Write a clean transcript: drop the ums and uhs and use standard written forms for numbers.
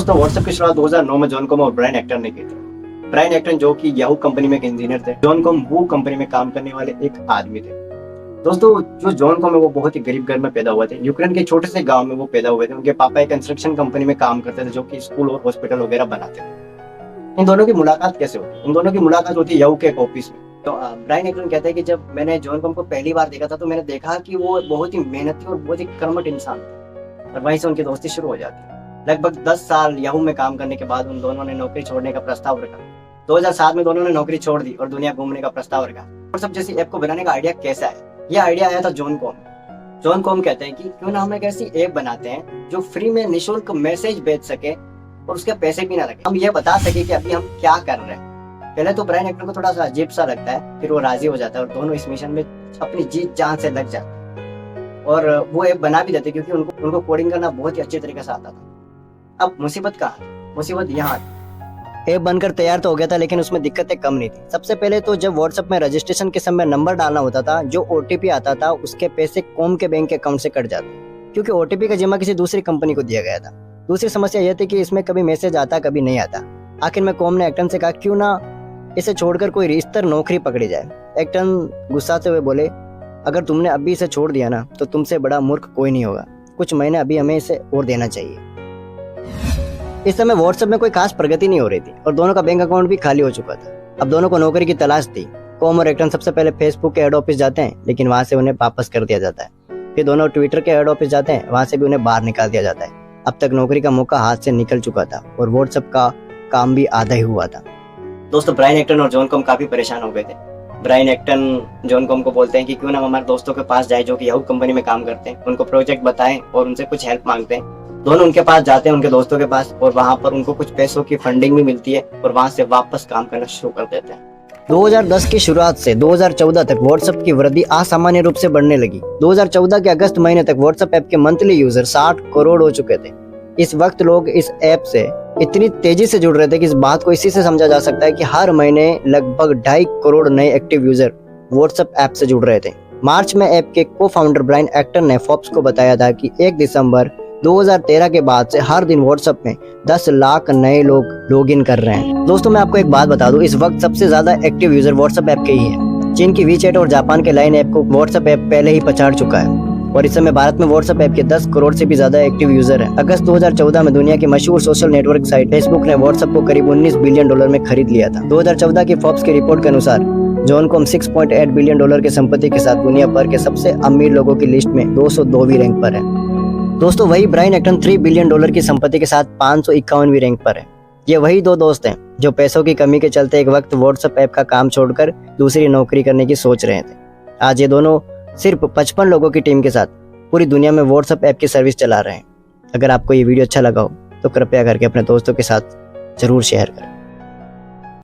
दोस्तों व्हाट्सएप की शुरुआत 2009 में जॉन कॉम और ब्रायन एक्टन ने की थी। ब्रायन एक्टन जो कि याहू कंपनी में एक इंजीनियर थे, जॉन कॉम वो कंपनी में काम करने वाले एक आदमी थे। दोस्तों जो जॉन कॉम है वो बहुत ही गरीब घर में पैदा हुए थे। यूक्रेन के छोटे से गांव में वो पैदा हुए थे। उनके पापा एक कंस्ट्रक्शन कंपनी में काम करते थे जो कि स्कूल और हॉस्पिटल वगैरह बनाते थे। इन दोनों की मुलाकात कैसे होती? इन दोनों की मुलाकात होती है याहू के एक ऑफिस में। तो ब्रायन एक्टन कहते हैं कि जब मैंने जॉन कॉम को पहली बार देखा था तो मैंने देखा कि वो बहुत ही मेहनती और बहुत ही कर्मठ इंसान थे, और वहीं से उनकी दोस्ती शुरू हो जाती है। लगभग 10 साल याहू में काम करने के बाद उन दोनों ने नौकरी छोड़ने का प्रस्ताव रखा। 2007 में दोनों ने नौकरी छोड़ दी और दुनिया घूमने का प्रस्ताव रखा। व्हाट्सएप जैसी ऐप को बनाने का आइडिया कैसा है? यह आइडिया आया था जॉन कॉम। जॉन कॉम कहते हैं कि क्यों ना हम एक ऐसी ऐप बनाते हैं जो फ्री में निःशुल्क मैसेज भेज सके और उसके पैसे भी ना लगे। हम ये बता सके कि अभी हम क्या कर रहे हैं। पहले तो ब्रायन एक्टन को थोड़ा सा अजीब सा लगता है, फिर वो राजी हो जाता है और दोनों इस मिशन में अपनी जीत जान से लग जाते हैं और वो ऐप बना भी देते क्योंकि उनको कोडिंग करना बहुत ही अच्छे तरीके से आता था। अब मुसीबत कहाँ है? मुसीबत यहाँ थी। ऐप बनकर तैयार तो हो गया था लेकिन उसमें दिक्कतें कम नहीं थी। सबसे पहले तो जब व्हाट्सएप में रजिस्ट्रेशन के समय नंबर डालना होता था, जो ओटीपी आता था उसके पैसे कॉम के बैंक अकाउंट से कट जाते, क्योंकि ओटीपी का जिम्मा किसी दूसरी कंपनी को दिया गया था। दूसरी समस्या यह थी कि इसमें कभी मैसेज आता कभी नहीं आता। आखिर में कॉम ने एक्टन से कहा क्यों ना इसे छोड़कर कोई रिश्तर नौकरी पकड़ी जाए। एक्टन गुस्साते हुए बोले, अगर तुमने अभी इसे छोड़ दिया ना तो तुमसे बड़ा मूर्ख कोई नहीं होगा। कुछ महीने अभी हमें इसे और देना चाहिए। इस समय व्हाट्सएप में कोई खास प्रगति नहीं हो रही थी और दोनों का बैंक अकाउंट भी खाली हो चुका था। अब दोनों को नौकरी की तलाश थी। कॉम और एक्टन सबसे पहले फेसबुक के हेड ऑफिस जाते हैं लेकिन वहां से उन्हें वापस कर दिया जाता है। फिर दोनों ट्विटर के हेड ऑफिस जाते हैं, वहां से भी उन्हें बाहर निकाल दिया जाता है। अब तक नौकरी का मौका हाथ से निकल चुका था और व्हाट्सएप का काम भी आधा ही हुआ था। दोस्तों ब्रायन एक्टन और जॉन कॉम काफी परेशान हो गए थे। ब्रायन एक्टन जॉन कॉम को बोलते हैं कि क्यों ना हम हमारे दोस्तों के पास जाए जो कि याहू कंपनी में काम करते हैं, उनको प्रोजेक्ट बताएं और उनसे कुछ हेल्प मांगते हैं। दोनों उनके पास जाते हैं, उनके दोस्तों के पास, और वहां पर उनको कुछ पैसों की फंडिंग भी मिलती है और वहां से वापस काम करना शुरू कर देते हैं। 2010 की शुरुआत से 2014 तक व्हाट्सएप की वृद्धि असामान्य रूप से बढ़ने लगी। 2014 के अगस्त महीने तक व्हाट्सएप ऐप के मंथली यूजर 60 करोड़ हो चुके थे। इस वक्त लोग इस ऐप से इतनी तेजी से जुड़ रहे थे कि इस बात को इसी से समझा जा सकता है कि हर महीने लगभग 2.5 करोड़ नए एक्टिव यूजर व्हाट्सएप ऐप से जुड़ रहे थे। मार्च में ऐप के को फाउंडर ब्रायन एक्टन ने फोर्ब्स को बताया था कि 1 दिसंबर 2013 के बाद से हर दिन व्हाट्सएप में 10 लाख नए लोग लॉग इन कर रहे हैं। दोस्तों मैं आपको एक बात बता दूं, इस वक्त सबसे ज्यादा एक्टिव यूजर व्हाट्सएप ऐप के ही है। चीन की वीचैट और जापान के लाइन ऐप को व्हाट्सएप ऐप पहले ही पछाड़ चुका है और इस समय भारत में व्हाट्सएप ऐप के 10 करोड़ से भी ज्यादा एक्टिव यूजर हैं। अगस्त 2014 में दुनिया की मशहूर सोशल नेटवर्क साइट फेसबुक ने व्हाट्सएप को करीब $19 बिलियन में खरीद लिया था। 2014 की फोर्ब्स की रिपोर्ट के अनुसार जॉन कॉम $6.8 बिलियन की संपत्ति के साथ दुनिया भर के सबसे अमीर लोगों की लिस्ट में 202वीं रैंक पर है। दोस्तों वही ब्रायन एक्टन $3 बिलियन की संपत्ति के साथ 551वीं रैंक पर है। ये वही दो दोस्त हैं जो पैसों की कमी के चलते एक वक्त व्हाट्सएप ऐप का काम छोड़कर दूसरी नौकरी करने की सोच रहे थे। आज ये दोनों सिर्फ 55 लोगों की टीम के साथ पूरी दुनिया में व्हाट्सएप ऐप की सर्विस चला रहे हैं। अगर आपको ये वीडियो अच्छा लगा हो तो कृपया करके अपने दोस्तों के साथ जरूर शेयर करें।